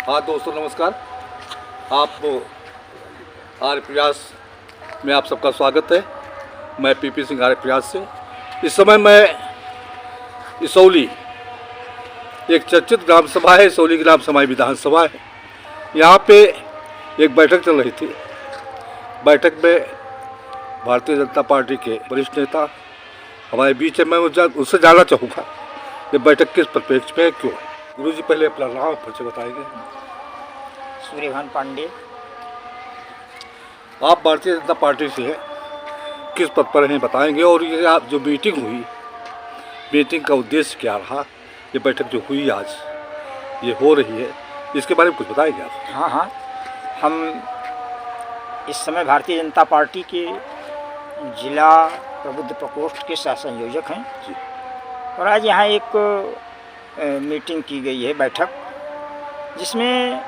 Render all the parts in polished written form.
हाँ दोस्तों नमस्कार। आप आर्य प्रयास में आप सबका स्वागत है। मैं पीपी सिंह आर्य प्रयास से। इस समय मैं इसौली, एक चर्चित ग्राम सभा है, इसौली ग्राम सभा विधानसभा है। यहाँ पे एक बैठक चल रही थी। बैठक में भारतीय जनता पार्टी के वरिष्ठ नेता हमारे बीच है। मैं उससे जानना चाहूँगा ये बैठक किस परिप्रेक्ष्य में है, क्यों है। गुरु जी पहले अपना नाम परिचय बताएंगे। सूर्यभान पांडे। आप भारतीय जनता पार्टी से हैं, किस पद पर हैं बताएंगे, और ये आप जो मीटिंग हुई, मीटिंग का उद्देश्य क्या रहा, ये बैठक जो हुई आज ये हो रही है, इसके बारे में कुछ बताएंगे आप। हाँ, हम इस समय भारतीय जनता पार्टी के जिला प्रबुद्ध प्रकोष्ठ के सह संयोजक हैं जी। और आज यहाँ एक मीटिंग की गई है, बैठक, जिसमें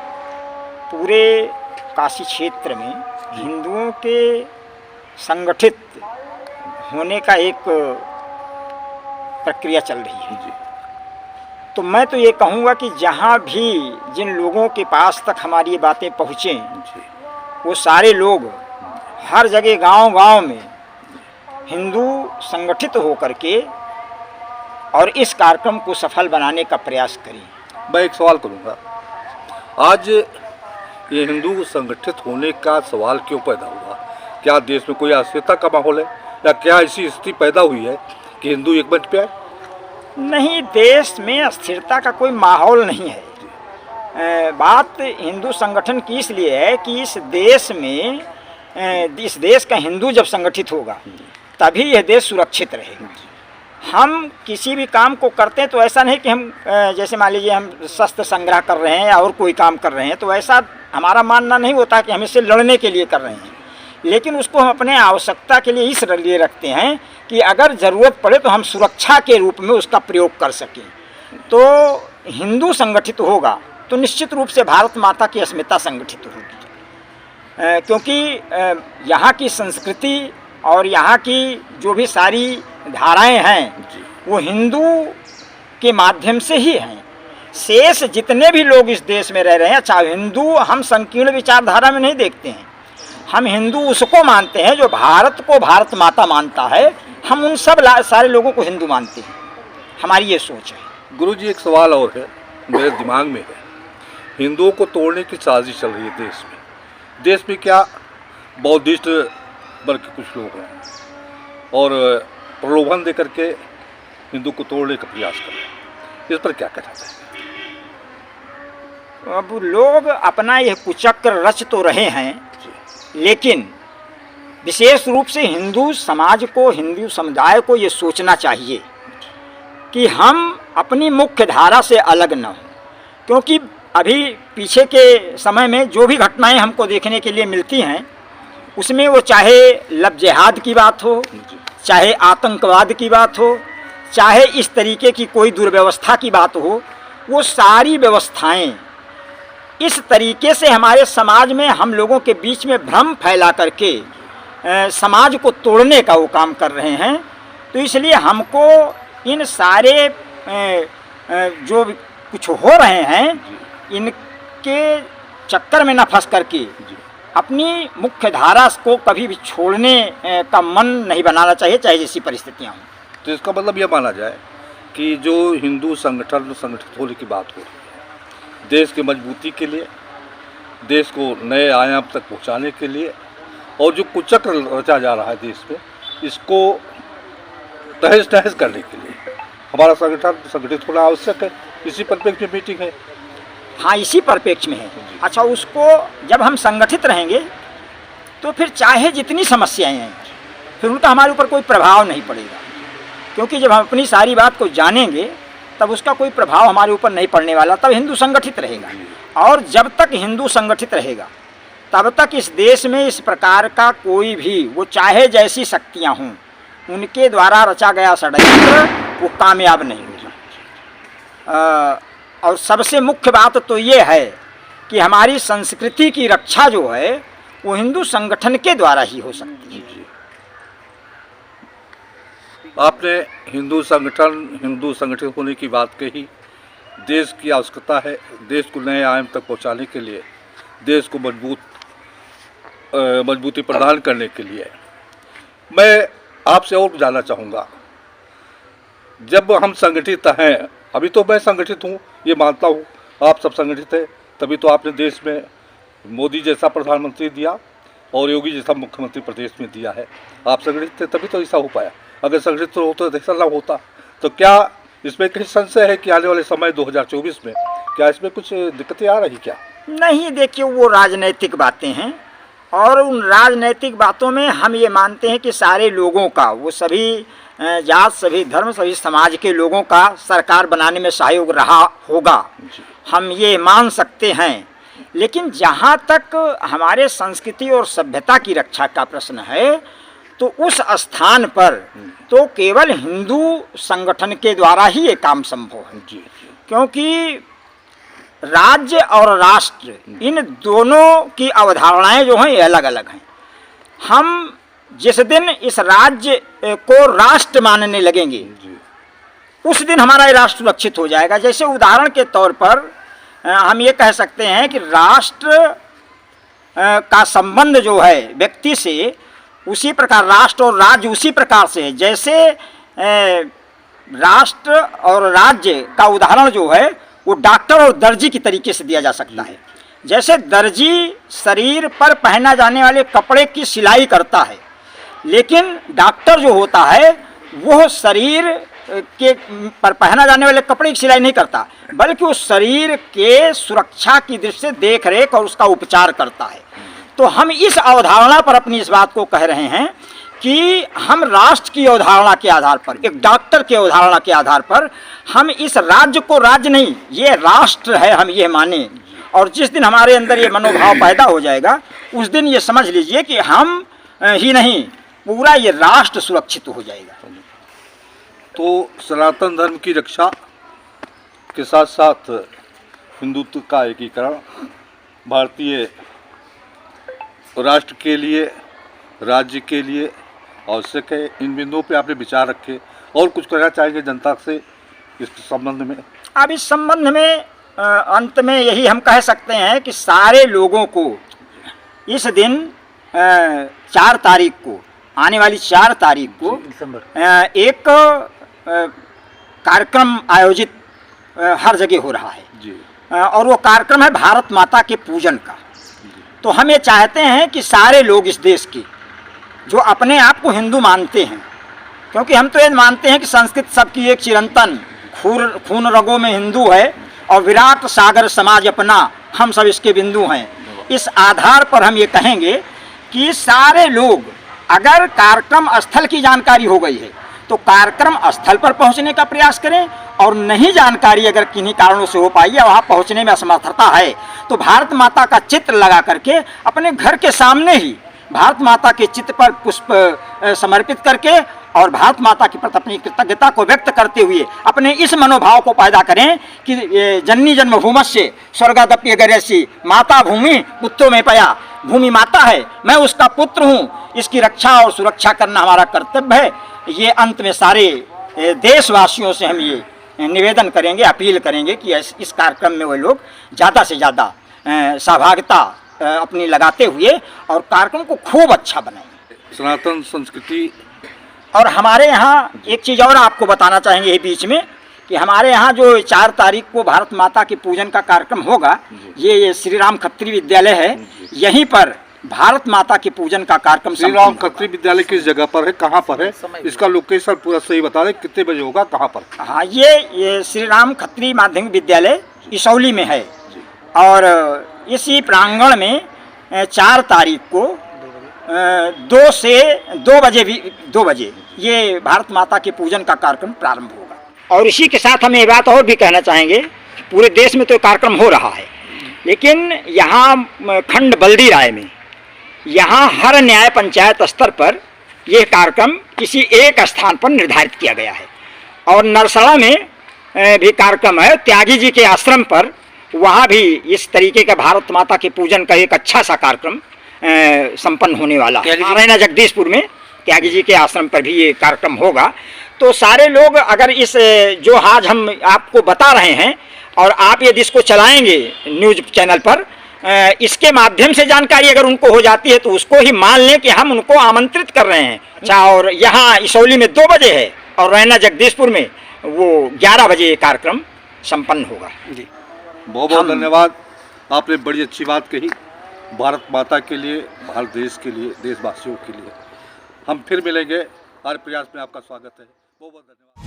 पूरे काशी क्षेत्र में हिंदुओं के संगठित होने का एक प्रक्रिया चल रही है जी। तो मैं तो ये कहूँगा कि जहाँ भी जिन लोगों के पास तक हमारी ये बातें पहुँचें जी। वो सारे लोग हर जगह गांव-गांव में हिंदू संगठित होकर के और इस कार्यक्रम को सफल बनाने का प्रयास करें। मैं एक सवाल करूँगा, आज ये हिंदू संगठित होने का सवाल क्यों पैदा हुआ? क्या देश में कोई अस्थिरता का माहौल है, या क्या ऐसी स्थिति पैदा हुई है कि हिंदू एक मंच पे आए? नहीं, देश में अस्थिरता का कोई माहौल नहीं है। बात हिंदू संगठन की इसलिए है कि इस देश का हिंदू जब संगठित होगा तभी यह देश सुरक्षित रहेगा। हम किसी भी काम को करते हैं तो ऐसा नहीं कि हम जैसे मान लीजिए हम शस्त्र संग्रह कर रहे हैं या और कोई काम कर रहे हैं, तो ऐसा हमारा मानना नहीं होता कि हम इससे लड़ने के लिए कर रहे हैं, लेकिन उसको हम अपने आवश्यकता के लिए इस लिए रखते हैं कि अगर ज़रूरत पड़े तो हम सुरक्षा के रूप में उसका प्रयोग कर सकें। तो हिंदू संगठित होगा तो निश्चित रूप से भारत माता की अस्मिता संगठित होगी, क्योंकि यहाँ की संस्कृति और यहाँ की जो भी सारी धाराएं हैं वो हिंदू के माध्यम से ही हैं। शेष जितने भी लोग इस देश में रह रहे हैं, चाहे हिंदू, हम संकीर्ण विचारधारा में नहीं देखते हैं। हम हिंदू उसको मानते हैं जो भारत को भारत माता मानता है। हम उन सब सारे लोगों को हिंदू मानते हैं, हमारी ये सोच है। गुरु जी एक सवाल और है मेरे दिमाग में है। हिंदुओं को तोड़ने की साजिश चल रही है देश में। देश में क्या बौद्धिस्ट वर्ग के कुछ लोग हैं और प्रलोभन दे करके हिंदू को तोड़ने का प्रयास कर रहे हैं, इस पर क्या कहना चाहिए? अब लोग अपना यह कुचक्र रच तो रहे हैं, लेकिन विशेष रूप से हिंदू समाज को, हिंदू समुदाय को ये सोचना चाहिए कि हम अपनी मुख्य धारा से अलग न हों, क्योंकि अभी पीछे के समय में जो भी घटनाएं हमको देखने के लिए मिलती हैं उसमें वो चाहे लब जिहाद की बात हो, चाहे आतंकवाद की बात हो, चाहे इस तरीके की कोई दुर्व्यवस्था की बात हो, वो सारी व्यवस्थाएं इस तरीके से हमारे समाज में हम लोगों के बीच में भ्रम फैला करके समाज को तोड़ने का वो काम कर रहे हैं। तो इसलिए हमको इन सारे जो कुछ हो रहे हैं इनके चक्कर में न फंस करके अपनी मुख्य धारा को कभी भी छोड़ने का मन नहीं बनाना चाहिए, चाहे जैसी परिस्थितियाँ हों। तो इसका मतलब यह माना जाए कि जो हिंदू संगठित होने की बात हो रही है, देश की मजबूती के लिए, देश को नए आयाम तक पहुंचाने के लिए, और जो कुचक्र रचा जा रहा है देश में, इसको तहस नहस करने के लिए हमारा संगठित होना आवश्यक है। इसी परिप्रेक्ष्य में मीटिंग है। हाँ, इसी परिप्रेक्ष्य में है। अच्छा, उसको जब हम संगठित रहेंगे तो फिर चाहे जितनी समस्याएं हैं फिर उनका हमारे ऊपर कोई प्रभाव नहीं पड़ेगा, क्योंकि जब हम अपनी सारी बात को जानेंगे तब उसका कोई प्रभाव हमारे ऊपर नहीं पड़ने वाला। तब हिंदू संगठित रहेगा, और जब तक हिंदू संगठित रहेगा तब तक इस देश में इस प्रकार का कोई भी, वो चाहे जैसी शक्तियाँ हों, उनके द्वारा रचा गया षड्यंत्र वो कामयाब नहीं होगा। और सबसे मुख्य बात तो ये है कि हमारी संस्कृति की रक्षा जो है वो हिंदू संगठन के द्वारा ही हो सकती है। आपने हिंदू संगठित होने की बात कही, देश की आवश्यकता है, देश को नए आयाम तक पहुंचाने के लिए, देश को मजबूती प्रदान करने के लिए। मैं आपसे और जानना चाहूँगा, जब हम संगठित हैं, अभी तो मैं संगठित हूँ, ये मानता हूँ, आप सब संगठित हैं, तभी तो आपने देश में मोदी जैसा प्रधानमंत्री दिया और योगी जैसा मुख्यमंत्री प्रदेश में दिया है। आप संगठित थे तभी तो ऐसा हो पाया। अगर संगठित होता तो ऐसा ना होता। तो क्या इसमें कहीं संशय है कि आने वाले समय 2024 में क्या इसमें कुछ दिक्कतें आ रही क्या? नहीं, देखिए, वो राजनैतिक बातें हैं और उन राजनैतिक बातों में हम ये मानते हैं कि सारे लोगों का, वो सभी जात, सभी धर्म, सभी समाज के लोगों का सरकार बनाने में सहयोग रहा होगा, हम ये मान सकते हैं। लेकिन जहाँ तक हमारे संस्कृति और सभ्यता की रक्षा का प्रश्न है, तो उस स्थान पर तो केवल हिंदू संगठन के द्वारा ही ये काम संभव है। क्योंकि राज्य और राष्ट्र, इन दोनों की अवधारणाएं जो हैं ये अलग अलग हैं। हम जिस दिन इस राज्य को राष्ट्र मानने लगेंगे, उस दिन हमारा ये राष्ट्र सुरक्षित हो जाएगा। जैसे उदाहरण के तौर पर हम ये कह सकते हैं कि राष्ट्र का संबंध जो है व्यक्ति से, उसी प्रकार राष्ट्र और राज्य उसी प्रकार से है। जैसे राष्ट्र और राज्य का उदाहरण जो है वो डॉक्टर और दर्जी की तरीके से दिया जा सकता है। जैसे दर्जी शरीर पर पहना जाने वाले कपड़े की सिलाई करता है, लेकिन डॉक्टर जो होता है वो शरीर के पर पहना जाने वाले कपड़े की सिलाई नहीं करता, बल्कि उस शरीर के सुरक्षा की दृष्टि से देख रेख और उसका उपचार करता है। तो हम इस अवधारणा पर अपनी इस बात को कह रहे हैं कि हम राष्ट्र की अवधारणा के आधार पर, एक डॉक्टर की अवधारणा के आधार पर, हम इस राज्य को राज्य नहीं, ये राष्ट्र है, हम ये माने। और जिस दिन हमारे अंदर ये मनोभाव पैदा हो जाएगा, उस दिन ये समझ लीजिए कि हम ही नहीं, पूरा ये राष्ट्र सुरक्षित हो जाएगा। तो सनातन धर्म की रक्षा के साथ साथ हिंदुत्व का एकीकरण भारतीय राष्ट्र के लिए, राज्य के लिए आवश्यक है। इन बिंदुओं पे आपने विचार रखे और कुछ कहना चाहेंगे जनता से इस संबंध में? अब इस संबंध में अंत में यही हम कह सकते हैं कि सारे लोगों को इस दिन 4 तारीख को, आने वाली 4 तारीख को एक कार्यक्रम आयोजित हर जगह हो रहा है जी। और वो कार्यक्रम है भारत माता के पूजन का। तो हम ये चाहते हैं कि सारे लोग इस देश के जो अपने आप को हिंदू मानते हैं, क्योंकि हम तो ये मानते हैं कि संस्कृत सबकी एक चिरंतन, खून रगों में हिंदू है और विराट सागर समाज अपना, हम सब इसके बिंदु हैं। इस आधार पर हम ये कहेंगे कि सारे लोग, अगर कार्यक्रम स्थल की जानकारी हो गई है तो कार्यक्रम स्थल पर पहुंचने का प्रयास करें, और नहीं जानकारी अगर किन्हीं कारणों से हो पाई है, वहाँ पहुंचने में असमर्थता है, तो भारत माता का चित्र लगा करके अपने घर के सामने ही भारत माता के चित्र पर पुष्प समर्पित करके और भारत माता के प्रति अपनी कृतज्ञता को व्यक्त करते हुए अपने इस मनोभाव को पैदा करें कि जननी जन्मभूमस्य स्वर्गादप्य गरीयसी, माता भूमि पुत्रों में पया, भूमि माता है, मैं उसका पुत्र हूँ, इसकी रक्षा और सुरक्षा करना हमारा कर्तव्य है। ये अंत में सारे देशवासियों से हम ये निवेदन करेंगे, अपील करेंगे कि इस कार्यक्रम में वो लोग ज़्यादा से ज़्यादा सहभागिता अपनी लगाते हुए और कार्यक्रम को खूब अच्छा बनाएं। सनातन संस्कृति। और हमारे यहाँ एक चीज़ और आपको बताना चाहेंगे ये बीच में, कि हमारे यहाँ जो 4 तारीख को भारत माता के पूजन का कार्यक्रम होगा, ये श्री राम खत्री विद्यालय है, यहीं पर भारत माता के पूजन का कार्यक्रम। श्री राम खत्री विद्यालय किस जगह पर है, कहाँ पर है, इसका लोकेशन पूरा सही बता दें, कितने बजे होगा, कहाँ पर? हाँ, ये श्री राम खत्री माध्यमिक विद्यालय इसौली में है, और इसी प्रांगण में 4 तारीख को 2 से 2 बजे ये भारत माता के पूजन का कार्यक्रम प्रारंभ होगा। और इसी के साथ हम ये बात और भी कहना चाहेंगे, पूरे देश में तो कार्यक्रम हो रहा है, लेकिन यहाँ खंड बल्दी राय में, यहाँ हर न्याय पंचायत स्तर पर यह कार्यक्रम किसी एक स्थान पर निर्धारित किया गया है। और नरसड़ा में भी कार्यक्रम है, त्यागी जी के आश्रम पर, वहाँ भी इस तरीके का भारत माता के पूजन का एक अच्छा सा कार्यक्रम संपन्न होने वाला है। नारायण जगदीशपुर में त्यागी जी के आश्रम पर भी ये कार्यक्रम होगा। तो सारे लोग अगर इस जो आज हम आपको बता रहे हैं और आप यदि इसको चलाएंगे न्यूज चैनल पर, इसके माध्यम से जानकारी अगर उनको हो जाती है तो उसको ही मान लें कि हम उनको आमंत्रित कर रहे हैं। अच्छा, और यहाँ इसौली में 2 बजे है और रैना जगदीशपुर में वो 11 बजे कार्यक्रम संपन्न होगा। जी, बहुत बहुत धन्यवाद। आपने बड़ी अच्छी बात कही, भारत माता के लिए, भारत देश के लिए, देशवासियों के लिए। हम फिर मिलेंगे। हर प्रयास में आपका स्वागत है। बहुत बहुत धन्यवाद।